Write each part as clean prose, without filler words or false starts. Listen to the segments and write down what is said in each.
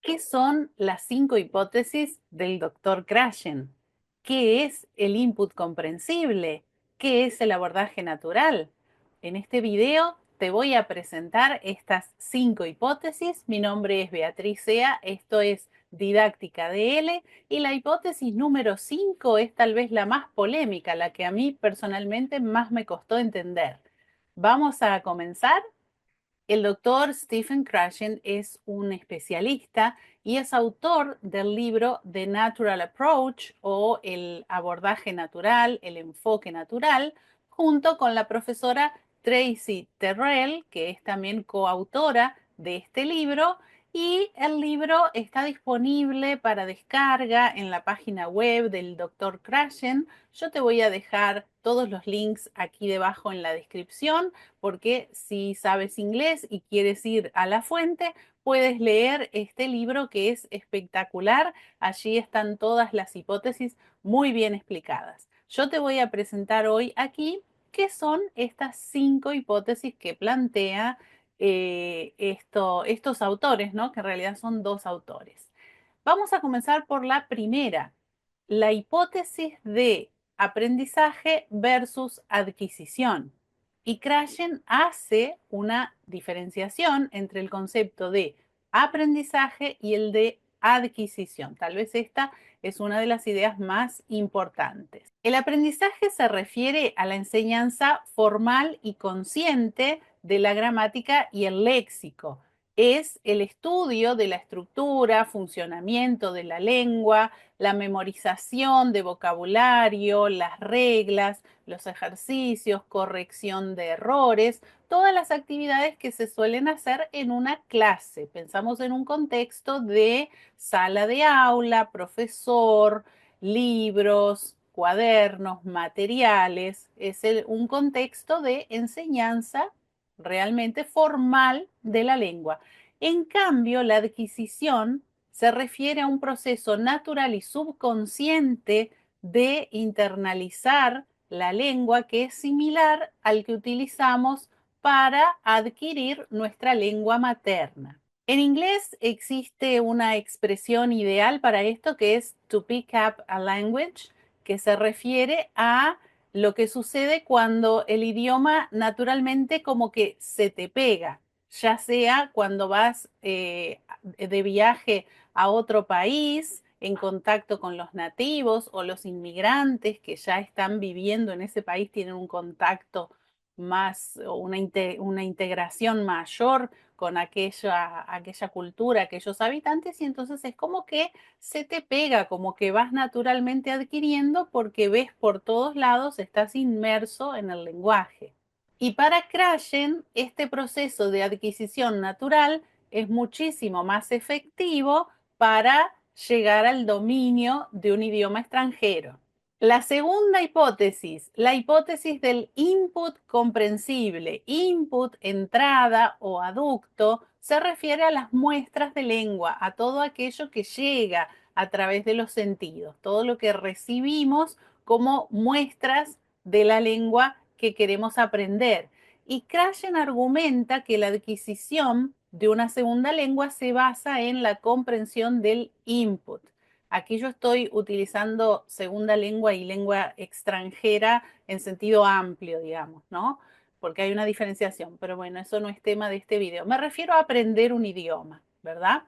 ¿Qué son las 5 hipótesis del Dr. Krashen? ¿Qué es el input comprensible? ¿Qué es el abordaje natural? En este video te voy a presentar estas 5 hipótesis. Mi nombre es Beatriz Sea, esto es Didáctica DL y la hipótesis número 5 es tal vez la más polémica, la que a mí personalmente más me costó entender. Vamos a comenzar. El doctor Stephen Krashen es un especialista y es autor del libro The Natural Approach o el abordaje natural, el enfoque natural, junto con la profesora Tracy Terrell, que es también coautora de este libro. Y el libro está disponible para descarga en la página web del doctor Krashen. Yo te voy a dejar todos los links aquí debajo en la descripción porque si sabes inglés y quieres ir a la fuente, puedes leer este libro que es espectacular. Allí están todas las hipótesis muy bien explicadas. Yo te voy a presentar hoy aquí qué son estas 5 hipótesis que plantea estos autores, ¿no? Que en realidad son 2 autores. Vamos a comenzar por la primera, la hipótesis de aprendizaje versus adquisición. Y Krashen hace una diferenciación entre el concepto de aprendizaje y el de adquisición. Tal vez esta es una de las ideas más importantes. El aprendizaje se refiere a la enseñanza formal y consciente de la gramática y el léxico. Es el estudio de la estructura, funcionamiento de la lengua, la memorización de vocabulario, las reglas, los ejercicios, corrección de errores, todas las actividades que se suelen hacer en una clase. Pensamos en un contexto de sala de aula, profesor, libros, cuadernos, materiales. Es un contexto de enseñanza realmente formal de la lengua. En cambio, la adquisición se refiere a un proceso natural y subconsciente de internalizar la lengua que es similar al que utilizamos para adquirir nuestra lengua materna. En inglés existe una expresión ideal para esto que es to pick up a language, que se refiere a lo que sucede cuando el idioma naturalmente como que se te pega, ya sea cuando vas de viaje a otro país en contacto con los nativos o los inmigrantes que ya están viviendo en ese país tienen un contacto más, una integración mayor con aquella cultura, aquellos habitantes, y entonces es como que se te pega, como que vas naturalmente adquiriendo porque ves por todos lados, estás inmerso en el lenguaje. Y para Krashen, este proceso de adquisición natural es muchísimo más efectivo para llegar al dominio de un idioma extranjero. La segunda hipótesis, la hipótesis del input comprensible, input, entrada o aducto, se refiere a las muestras de lengua, a todo aquello que llega a través de los sentidos, todo lo que recibimos como muestras de la lengua que queremos aprender. Y Krashen argumenta que la adquisición de una segunda lengua se basa en la comprensión del input. Aquí yo estoy utilizando segunda lengua y lengua extranjera en sentido amplio, digamos, ¿no? Porque hay una diferenciación, pero bueno, eso no es tema de este video. Me refiero a aprender un idioma, ¿verdad?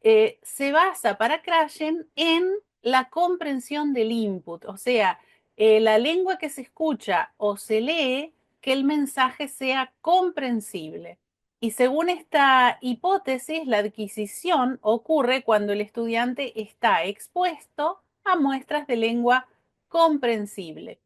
Se basa para Krashen en la comprensión del input, o sea, la lengua que se escucha o se lee, que el mensaje sea comprensible. Y según esta hipótesis, la adquisición ocurre cuando el estudiante está expuesto a muestras de lengua comprensible.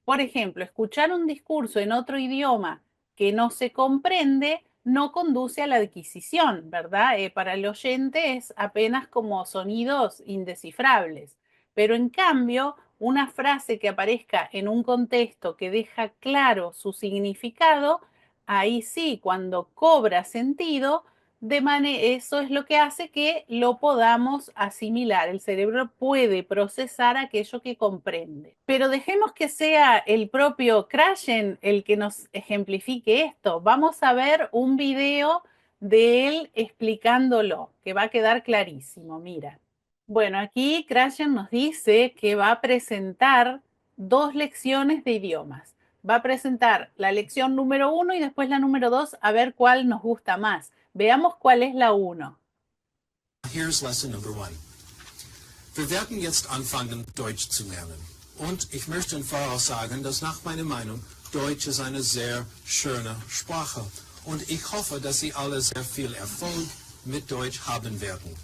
Por ejemplo, escuchar un discurso en otro idioma que no se comprende no conduce a la adquisición, ¿verdad? Para el oyente es apenas como sonidos indescifrables. Pero en cambio, una frase que aparezca en un contexto que deja claro su significado, ahí sí, cuando cobra sentido, eso es lo que hace que lo podamos asimilar. El cerebro puede procesar aquello que comprende. Pero dejemos que sea el propio Krashen el que nos ejemplifique esto. Vamos a ver un video de él explicándolo, que va a quedar clarísimo, mira. Bueno, aquí Krashen nos dice que va a presentar dos lecciones de idiomas. Va a presentar la lección número 1 y después la número 2 a ver cuál nos gusta más. Veamos cuál es la 1. Here's lesson number 1. Wir werden jetzt anfangen, Deutsch zu lernen. Und ich möchte im Voraus sagen, dass nach meiner Meinung Deutsch ist eine sehr schöne Sprache. Und ich hoffe, dass Sie alle sehr viel Erfolg mit Deutsch haben werden.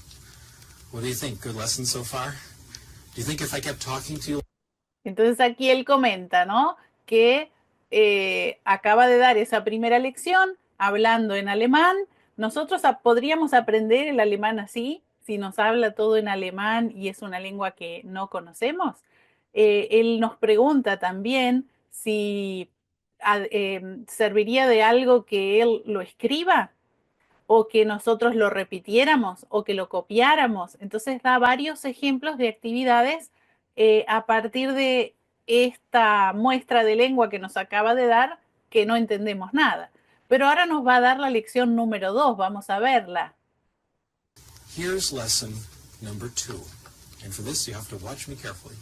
What do you think? Good lesson so far? Do you think if I kept talking to you? Entonces aquí él comenta, ¿no? Que acaba de dar esa primera lección hablando en alemán. Nosotros podríamos aprender el alemán así, si nos habla todo en alemán y es una lengua que no conocemos. Él nos pregunta también si serviría de algo que él lo escriba o que nosotros lo repitiéramos o que lo copiáramos. Entonces da varios ejemplos de actividades a partir de esta muestra de lengua que nos acaba de dar que no entendemos nada. Pero ahora nos va a dar la lección número 2, vamos a verla. Here's lesson number 2. And for this you have to watch me carefully.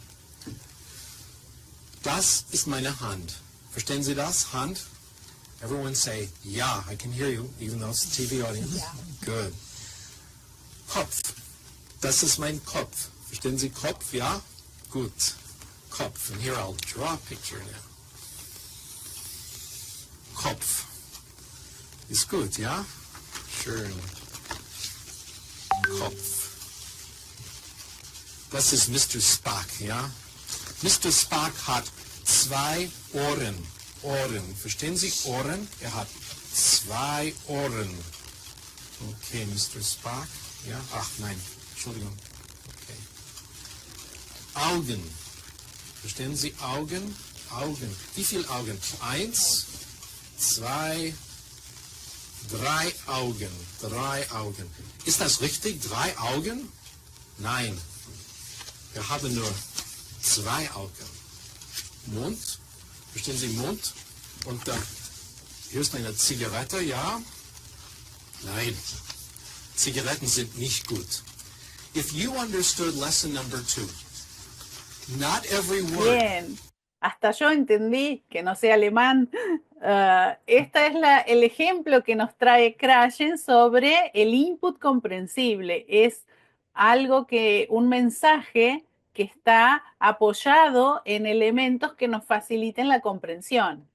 Das ist meine Hand. Verstehen Sie das? Hand? Everyone say, yeah, I can hear you, even though it's a TV audience. Yeah. Good. Kopf. Das ist mein Kopf. Verstehen Sie Kopf? Ja? Gut. Kopf. And here I'll draw a picture now. Kopf. Ist gut, ja? Schön. Kopf. Das ist Mr. Spock, ja? Mr. Spock hat 2 Ohren. Ohren. Verstehen Sie Ohren? Er hat 2 Ohren. Okay, Mr. Spock. Ja? Ach, nein. Entschuldigung. Okay. Augen. Verstehen Sie Augen? Augen. Wie viele Augen? 1, 2, 3 Augen. 3 Augen. Ist das richtig? 3 Augen? Nein. Wir haben nur 2 Augen. Mund. Verstehen Sie Mund? Und hier ist eine Zigarette, ja? Nein. Zigaretten sind nicht gut. If you understood lesson number 2, not every word. Bien, hasta yo entendí que no sé alemán. Este es el ejemplo que nos trae Krashen sobre el input comprensible. Es algo que, un mensaje que está apoyado en elementos que nos faciliten la comprensión.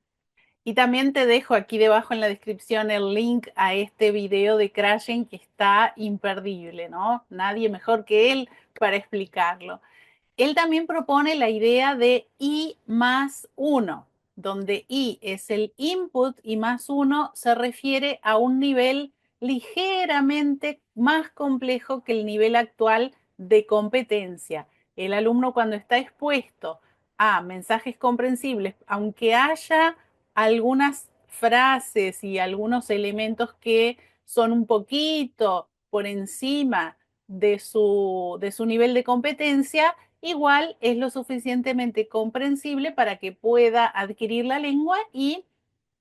Y también te dejo aquí debajo en la descripción el link a este video de Krashen que está imperdible, ¿no? Nadie mejor que él para explicarlo. Él también propone la idea de I más 1, donde I es el input y más 1 se refiere a un nivel ligeramente más complejo que el nivel actual de competencia. El alumno cuando está expuesto a mensajes comprensibles, aunque haya algunas frases y algunos elementos que son un poquito por encima de su nivel de competencia, igual es lo suficientemente comprensible para que pueda adquirir la lengua y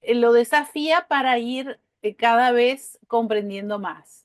lo desafía para ir cada vez comprendiendo más.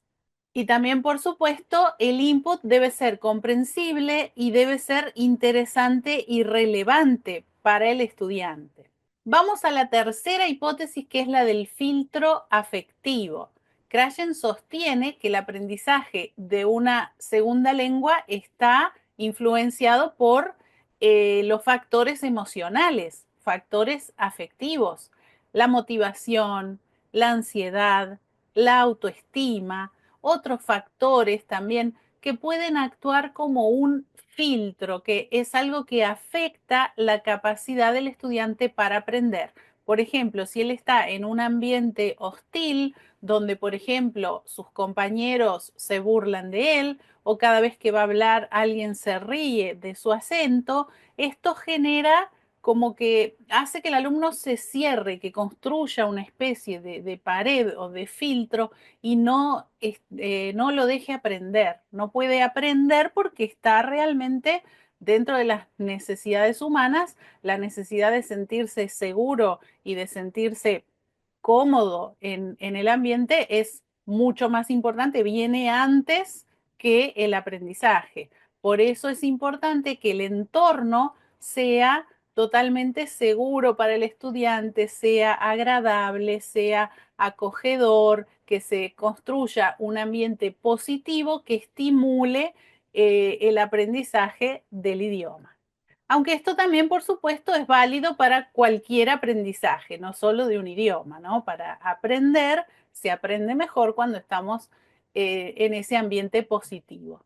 Y también, por supuesto, el input debe ser comprensible y debe ser interesante y relevante para el estudiante. Vamos a la tercera hipótesis, que es la del filtro afectivo. Krashen sostiene que el aprendizaje de una segunda lengua está influenciado por los factores emocionales, factores afectivos, la motivación, la ansiedad, la autoestima, otros factores también que pueden actuar como un filtro, que es algo que afecta la capacidad del estudiante para aprender. Por ejemplo, si él está en un ambiente hostil, donde, por ejemplo, sus compañeros se burlan de él o cada vez que va a hablar alguien se ríe de su acento, esto genera como que hace que el alumno se cierre, que construya una especie de pared o de filtro y no lo deje aprender. No puede aprender porque está realmente dentro de las necesidades humanas, la necesidad de sentirse seguro y de sentirse cómodo en el ambiente es mucho más importante, viene antes que el aprendizaje. Por eso es importante que el entorno sea totalmente seguro para el estudiante, sea agradable, sea acogedor, que se construya un ambiente positivo que estimule el aprendizaje del idioma. Aunque esto también, por supuesto, es válido para cualquier aprendizaje, no solo de un idioma, ¿no? Para aprender, se aprende mejor cuando estamos en ese ambiente positivo.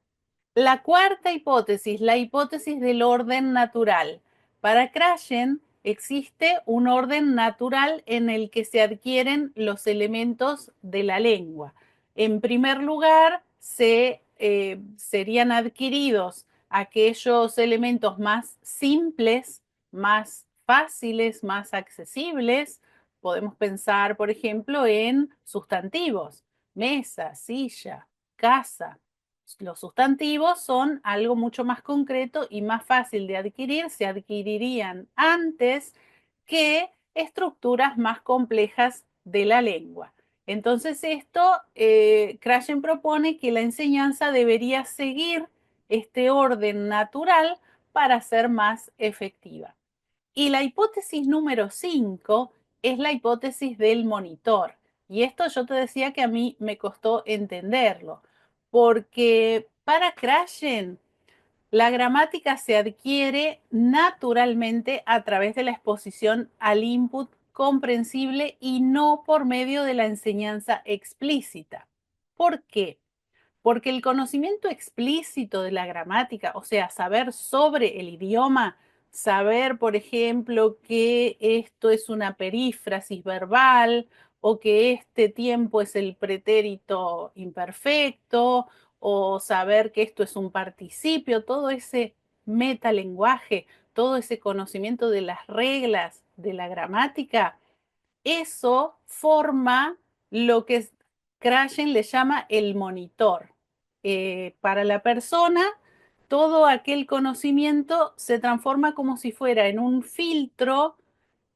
La cuarta hipótesis, la hipótesis del orden natural. Para Krashen existe un orden natural en el que se adquieren los elementos de la lengua. En primer lugar, serían adquiridos aquellos elementos más simples, más fáciles, más accesibles. Podemos pensar, por ejemplo, en sustantivos, mesa, silla, casa. Los sustantivos son algo mucho más concreto y más fácil de adquirir, se adquirirían antes que estructuras más complejas de la lengua. Entonces esto, Krashen propone que la enseñanza debería seguir este orden natural para ser más efectiva. Y la hipótesis número 5 es la hipótesis del monitor. Y esto yo te decía que a mí me costó entenderlo, porque para Krashen la gramática se adquiere naturalmente a través de la exposición al input comprensible y no por medio de la enseñanza explícita. ¿Por qué? Porque el conocimiento explícito de la gramática, o sea, saber sobre el idioma, saber, por ejemplo, que esto es una perífrasis verbal o que este tiempo es el pretérito imperfecto o saber que esto es un participio, todo ese metalenguaje, todo ese conocimiento de las reglas de la gramática, eso forma lo que Krashen le llama el monitor. Para la persona, todo aquel conocimiento se transforma como si fuera en un filtro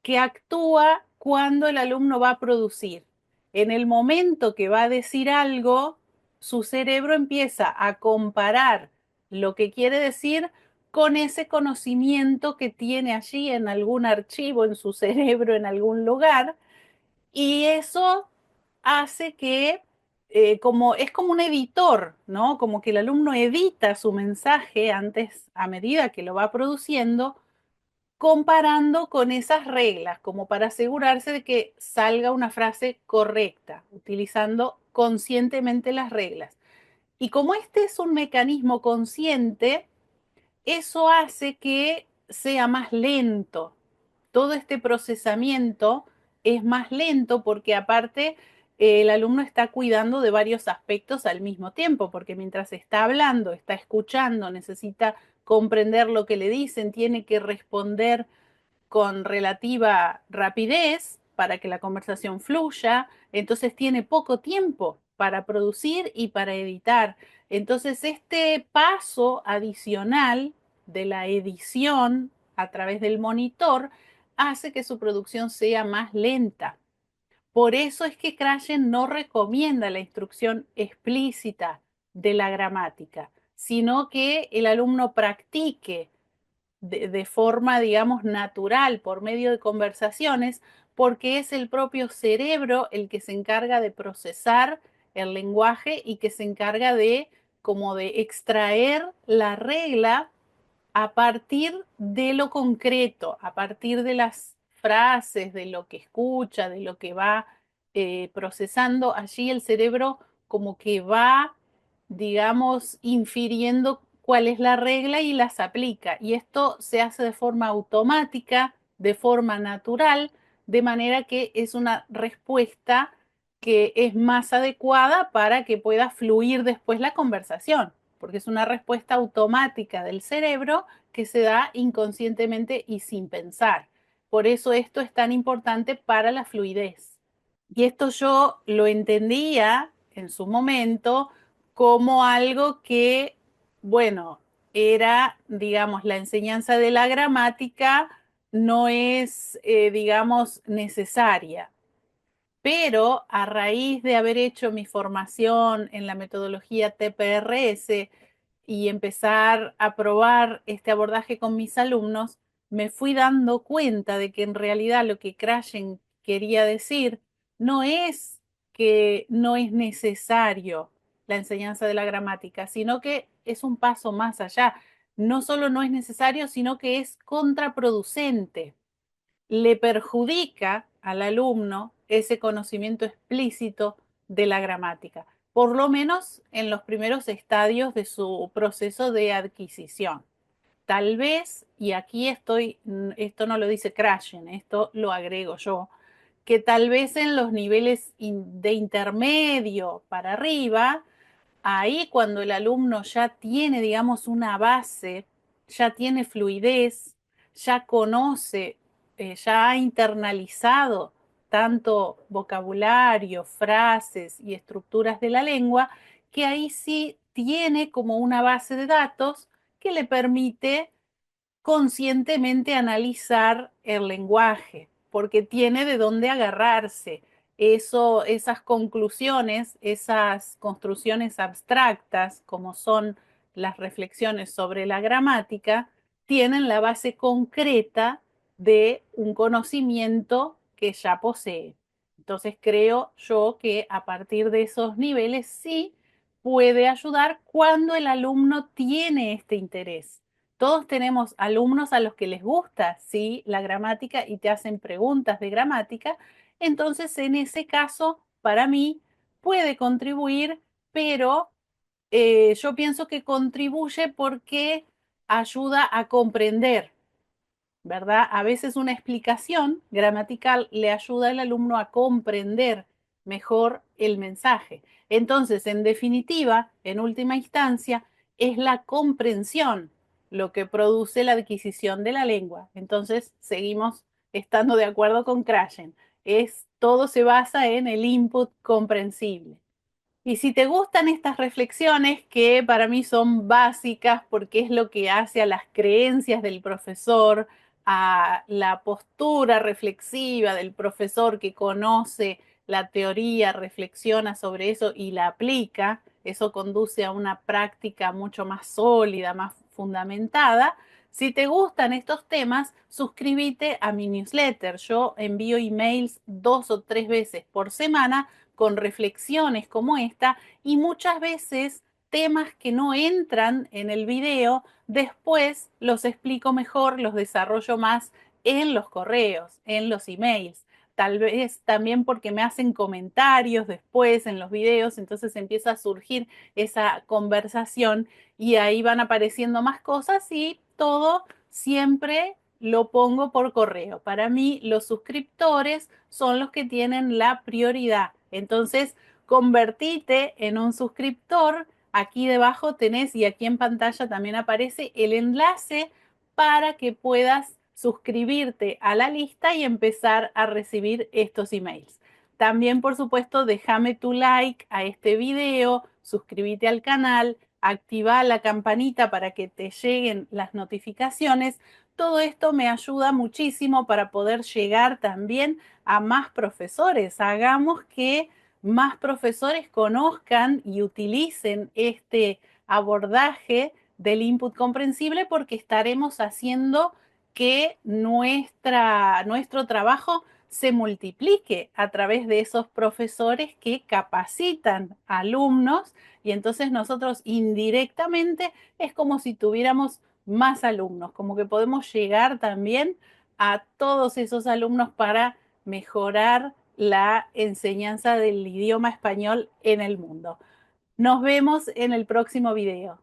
que actúa cuando el alumno va a producir. En el momento que va a decir algo, su cerebro empieza a comparar lo que quiere decir con ese conocimiento que tiene allí en algún archivo en su cerebro, en algún lugar, y eso hace que, es como un editor, ¿no? Como que el alumno edita su mensaje antes, a medida que lo va produciendo, comparando con esas reglas, como para asegurarse de que salga una frase correcta, utilizando conscientemente las reglas. Y como este es un mecanismo consciente, eso hace que sea más lento. Todo este procesamiento es más lento porque aparte el alumno está cuidando de varios aspectos al mismo tiempo, porque mientras está hablando, está escuchando, necesita comprender lo que le dicen, tiene que responder con relativa rapidez para que la conversación fluya, entonces tiene poco tiempo para producir y para editar. Entonces este paso adicional de la edición a través del monitor hace que su producción sea más lenta. Por eso es que Krashen no recomienda la instrucción explícita de la gramática, sino que el alumno practique de forma, digamos, natural por medio de conversaciones, porque es el propio cerebro el que se encarga de procesar el lenguaje y que se encarga de como de extraer la regla a partir de lo concreto, a partir de las frases, de lo que escucha, de lo que va procesando, allí el cerebro como que va, digamos, infiriendo cuál es la regla y las aplica. Y esto se hace de forma automática, de forma natural, de manera que es una respuesta que es más adecuada para que pueda fluir después la conversación, porque es una respuesta automática del cerebro que se da inconscientemente y sin pensar. Por eso esto es tan importante para la fluidez. Y esto yo lo entendía en su momento como algo que, bueno, era, digamos, la enseñanza de la gramática no es, digamos, necesaria. pero a raíz de haber hecho mi formación en la metodología TPRS y empezar a probar este abordaje con mis alumnos, me fui dando cuenta de que en realidad lo que Krashen quería decir no es que no es necesario la enseñanza de la gramática, sino que es un paso más allá. No solo no es necesario, sino que es contraproducente, le perjudica al alumno ese conocimiento explícito de la gramática, por lo menos en los primeros estadios de su proceso de adquisición. Tal vez, y aquí estoy, esto no lo dice Krashen, esto lo agrego yo, que tal vez en los niveles de intermedio para arriba, ahí cuando el alumno ya tiene, digamos, una base, ya tiene fluidez, ya conoce, ya ha internalizado tanto vocabulario, frases y estructuras de la lengua, que ahí sí tiene como una base de datos que le permite conscientemente analizar el lenguaje, porque tiene de dónde agarrarse. Eso, esas conclusiones, esas construcciones abstractas, como son las reflexiones sobre la gramática, tienen la base concreta de un conocimiento que ya posee. Entonces creo yo que a partir de esos niveles sí puede ayudar cuando el alumno tiene este interés. Todos tenemos alumnos a los que les gusta, ¿sí?, la gramática y te hacen preguntas de gramática. Entonces, en ese caso, para mí, puede contribuir, pero yo pienso que contribuye porque ayuda a comprender, ¿verdad? A veces una explicación gramatical le ayuda al alumno a comprender mejor el mensaje. Entonces, en definitiva, en última instancia, es la comprensión lo que produce la adquisición de la lengua. Entonces, seguimos estando de acuerdo con Krashen. Todo se basa en el input comprensible. Y si te gustan estas reflexiones, que para mí son básicas porque es lo que hace a las creencias del profesor, a la postura reflexiva del profesor que conoce la teoría, reflexiona sobre eso y la aplica, eso conduce a una práctica mucho más sólida, más fundamentada. Si te gustan estos temas, suscríbete a mi newsletter. Yo envío emails 2 o 3 veces por semana con reflexiones como esta y muchas veces temas que no entran en el video, después los explico mejor, los desarrollo más en los correos, en los emails. Tal vez también porque me hacen comentarios después en los videos, entonces empieza a surgir esa conversación y ahí van apareciendo más cosas y todo siempre lo pongo por correo. Para mí, los suscriptores son los que tienen la prioridad. Entonces, convertite en un suscriptor. Aquí debajo tenés y aquí en pantalla también aparece el enlace para que puedas suscribirte a la lista y empezar a recibir estos emails. También, por supuesto, déjame tu like a este video, suscríbete al canal, activa la campanita para que te lleguen las notificaciones. Todo esto me ayuda muchísimo para poder llegar también a más profesores. Hagamos que más profesores conozcan y utilicen este abordaje del input comprensible, porque estaremos haciendo que nuestro trabajo se multiplique a través de esos profesores que capacitan alumnos y entonces nosotros indirectamente es como si tuviéramos más alumnos, como que podemos llegar también a todos esos alumnos para mejorar la enseñanza del idioma español en el mundo. Nos vemos en el próximo video.